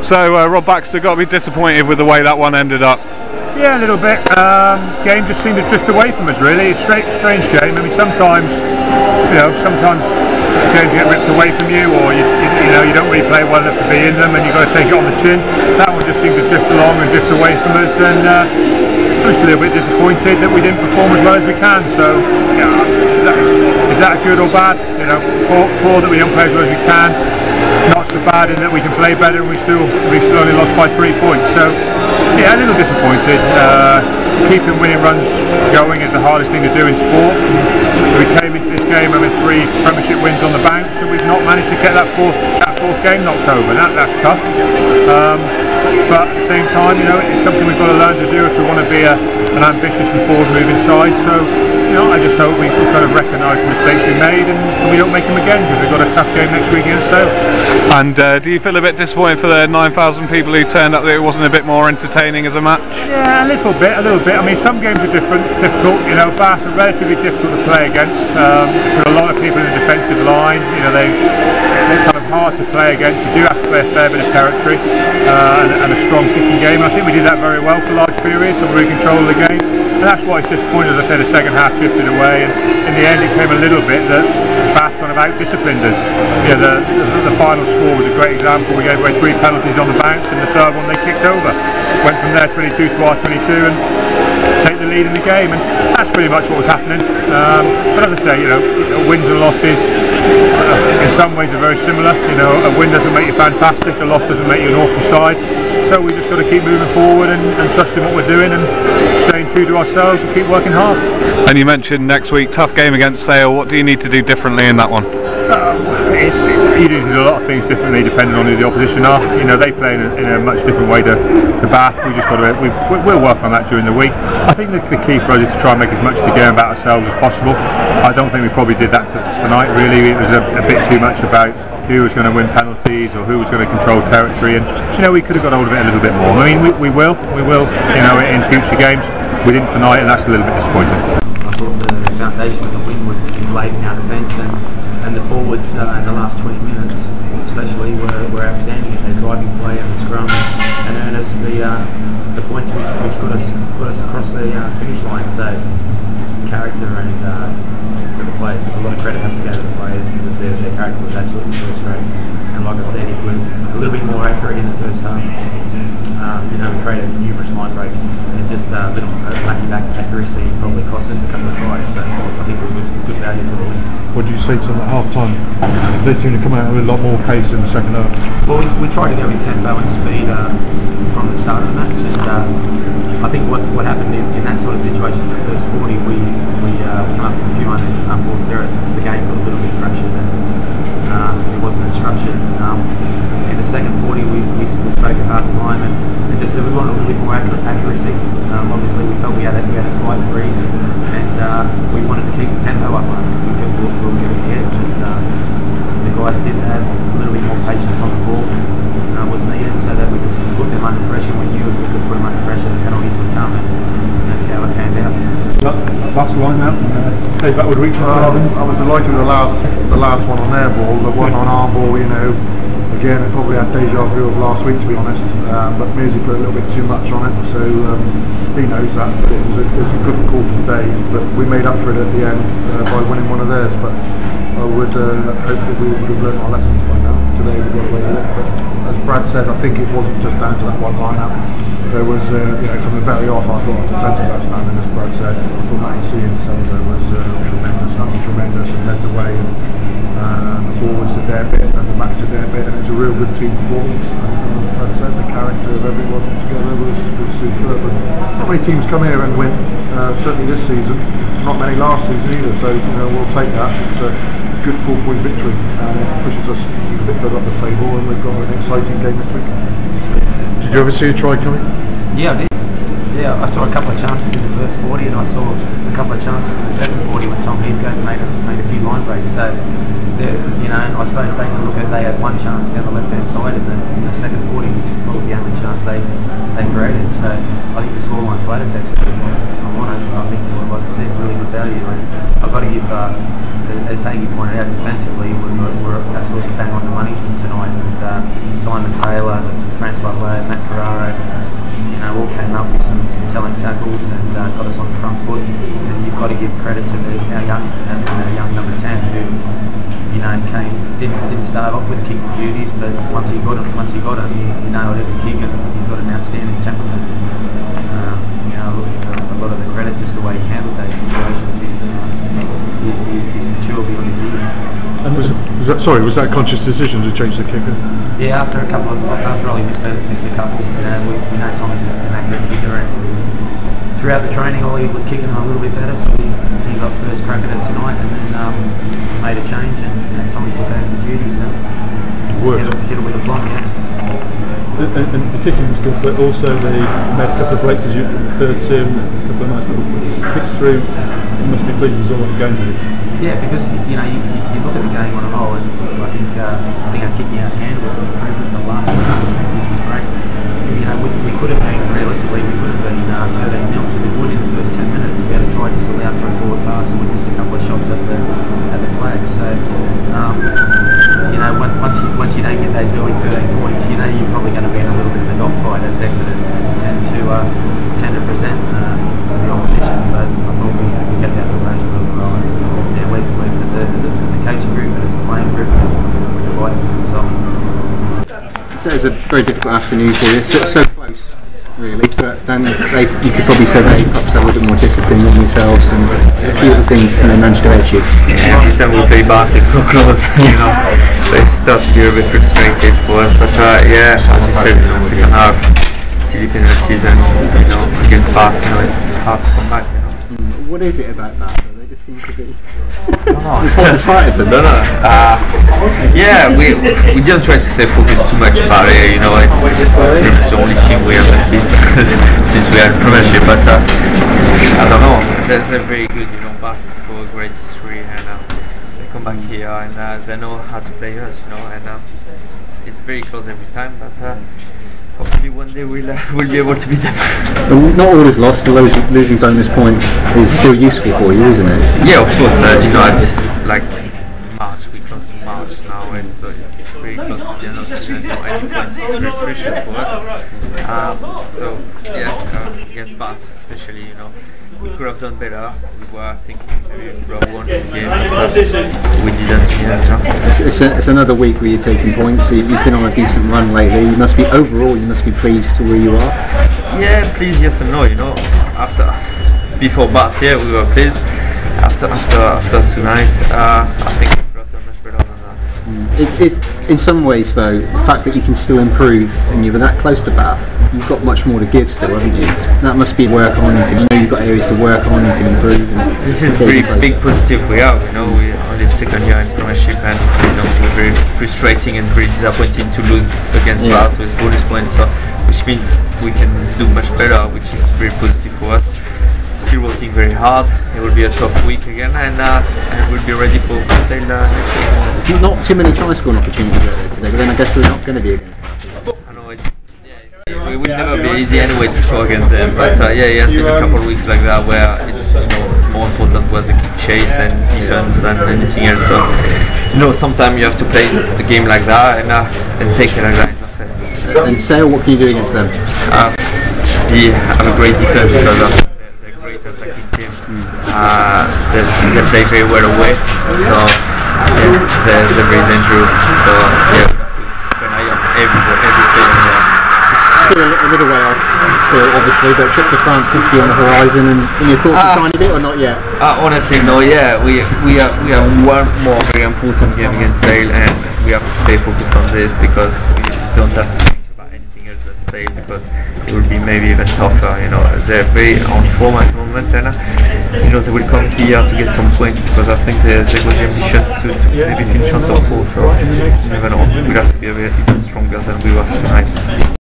So Rob Baxter got to be disappointed with the way that one ended up. Yeah, a little bit. Game just seemed to drift away from us, really. It's a strange game. I mean, sometimes games get ripped away from you, or you don't really play well enough to be in them, and you've got to take it on the chin. That one just seemed to drift along and drift away from us, and I'm just a little bit disappointed that we didn't perform as well as we can. So, yeah, is that good or bad? You know, poor that we don't play as well as we can. Not so bad in that we can play better, and we still only lost by 3 points. So, yeah, a little disappointed. Keeping winning runs going is the hardest thing to do in sport. We came into this game having 3 Premiership wins on the bounce, and we've not managed to get that fourth game knocked over. That's tough. But at the same time, it's something we've got to learn to do if we want to be an ambitious and forward-moving side. So, I just hope we kind of recognise the mistakes we made and we don't make them again, because we've got a tough game next week against Sale. And do you feel a bit disappointed for the 9,000 people who turned up that it wasn't a bit more entertaining as a match? Yeah, a little bit. I mean, some games are difficult. Bath are relatively difficult to play against. There are a lot of people in the defensive line. They're kind of hard to play against. You do have to play a fair bit of territory and a strong kicking game. I think we did that very well for large periods, and we were in control of the game. And that's why it's disappointing, as I said, the second half drifted away, and in the end it came a little bit that Bath kind of out-disciplined us. The final score was a great example. We gave away 3 penalties on the bounce, and the third one they kicked over. Went from their 22 to our 22 and take the lead in the game, and that's pretty much what was happening. But as I say, wins and losses in some ways are very similar. A win doesn't make you fantastic, a loss doesn't make you an awful side. So we just got to keep moving forward and trust in what we're doing and staying true to ourselves and keep working hard. And you mentioned next week, tough game against Sale. What do you need to do differently in that one? You do a lot of things differently depending on who the opposition are. They play in a much different way to Bath. We just got to we'll work on that during the week. I think the key for us is to try and make as much of the game about ourselves as possible. I don't think we probably did that tonight. Really, it was a bit too much about who was going to win penalties or who was going to control territory, and we could have got hold of it a little bit more. I mean, we will in future games. We didn't tonight, and that's a little bit disappointing. I thought the foundation of the win was laid in our defence, and the forwards in the last 20 minutes especially were outstanding in their driving play and the scrum, and earned us the points which put us across the finish line. So character and to the players, a lot of credit has to go to the players, because their character was absolutely first rate. And like I said, if we're a little bit more accurate in the first half, we created numerous line breaks, and just a little lucky back accuracy probably cost us a couple of tries, but I think we're good value for the win. What did you say to them at half time? Because they seem to come out with a lot more pace in the second half. Well, we tried to go in tempo and speed from the start of the match, and I think what happened in that sort of situation in the first 40, we came up with a few unforced errors because the game got a little bit fractured and it wasn't as structured. In the second 40, we spoke at half time and just said we wanted a little bit more accuracy. Obviously, we felt we had a slight breeze, and we wanted to keep the tempo up because we felt we were getting the edge. And the guys did have a little bit more patience on the ball. Was needed so that we could put them under pressure. We knew if we could put them under pressure, the penalties would come, and that's how it panned out. Last line out, Dave Backwood reach. I was delighted with the last one on their ball, the one on our ball. Again, it probably had deja vu of last week, to be honest. But Mersey put a little bit too much on it, so he knows that. But it was a good call from Dave. But we made up for it at the end by winning one of theirs. But I would hope that we would have learned our lessons by now. Today we got away with it. But as Brad said, I think it wasn't just down to that one line-out. There was, from the very off, I thought our defensive outstanding, as Brad said. I thought Matty C in the centre was tremendous and led the way. And the forwards did their bit and the backs did their bit, and it's a real good team performance. And like I said, the character of everyone together was superb. And not many teams come here and win, certainly this season. Not many last season either, so we'll take that. It's a good 4-point victory, and it pushes us a bit further up the table, and we've got an exciting game next week. Did you ever see a try coming? Yeah, I did. Yeah, I saw a couple of chances in the first 40, and I saw a couple of chances in the second 40 when Tom Heathcote made a few line breaks. So, I suppose they can look at they had one chance down the left-hand side in the second 40, which is probably the only chance they created. So I think the scoreline flatters actually. If I'm honest, I think, like I said, really good value. And I've got to give, as Haag pointed out, defensively we're absolutely bang on the money tonight. And Simon Taylor, Frank Ryan's by the way, Matt Ferraro, all came up with some telling tackles and got us on the front foot. And you've got to give credit to our young number 10 who, didn't start off with kicking duties, but once he got him, he nailed every kick, and he's got an outstanding temperament. A lot of the credit just the way he handled those situations. He's mature beyond his years. And was that a conscious decision to change the kicker? Yeah, after Ollie missed a couple, we know Tommy's an accurate kicker, and throughout the training Ollie was kicking a little bit better, so he got first crack at it tonight, and then made a change, and Tommy took over the duties and did it with a plum, And the kicking was good, but also they made a couple of breaks as you referred to, and a couple of nice little kicks through. You must be pleased with all that going with it. Yeah, because you look at the game on a whole, and I think our kicking out hand was an improvement from last week, which was great. We could have been, realistically, 13-0 to the wood in the first 10 minutes. We had a try just allowed for a forward pass, and we missed a couple of shots at the flag. So, once you don't get those early 13 points, you're probably going to be in a little bit of a dogfight, as Exeter tend to present to the opposition. But I thought we kept our collaboration really well. As a coaching group and as a playing group, we provided a good result. So it's a very difficult afternoon for you. So close, really, but then you could probably say they perhaps have a little bit more discipline than yourselves, and there's a few other things and they managed to edge you. Yeah, this time we play Baxter so close, so it started to be a bit frustrated for us. But yeah, as you said, second half, silly penalties, and against Baxter, it's hard to come back. What is it about that? They just seem to be. It's hard to no. Yeah, we didn't try to stay focused too much about it. It's the only team we haven't beat since we had Premiership. But I don't know. They're very good. Baxter score a great history, and they come back here and they know how to play us. And it's very close every time. But hopefully one day we'll be able to beat them. Not all is lost. Losing bonus points is still useful for you, isn't it? Yeah, of course. I just like March. We're close to March now, and so it's very close to the end of the season. Any points is very precious for us. So yeah, against Bath especially, we could have done better. We were thinking maybe we could have won this game, but we didn't. Yeah, it's another week where you're taking points. You've been on a decent run lately. You must be pleased to where you are. Yeah, pleased, yes and no. Before Bath, yeah, we were pleased. After tonight, I think we could have done much better than that. It's in some ways, though, the fact that you can still improve and you're that close to Bath, you've got much more to give still, haven't you? That must be work on. You've got areas to work on. You can improve. This is a very big positive we have. We're only second year in Premiership, and we're very frustrating and very disappointing to lose against Bath with bonus points. So, which means we can do much better, which is very positive for us. Still working very hard. It will be a tough week again, and we'll be ready for sale next week. There's not too many try scoring opportunities out there today, but then I guess they're not going to be against Bath. I know it will never be easy anyway to score against them, but it has been a couple of weeks like that where it's more important was a kick chase and defense and anything else. So sometimes you have to play a game like that and take it like that. And Sale, what can you do against them? They have a great defense because they're a great attacking team. They play very well away, so they're very dangerous. So yeah, keep an eye on every player. Still a little way off, obviously, but trip to France must be on the horizon. And your thoughts a tiny bit, or not yet? Honestly, no. Yeah, we have one more very important game against Sale, and we have to stay focused on this because we don't have to think about anything else than Sale, because it will be maybe even tougher. They're very on form at the moment, and they will come here to get some points because I think they've got the ambitions to maybe finish on top 4. So you never know. We'll have to be even stronger than we were tonight.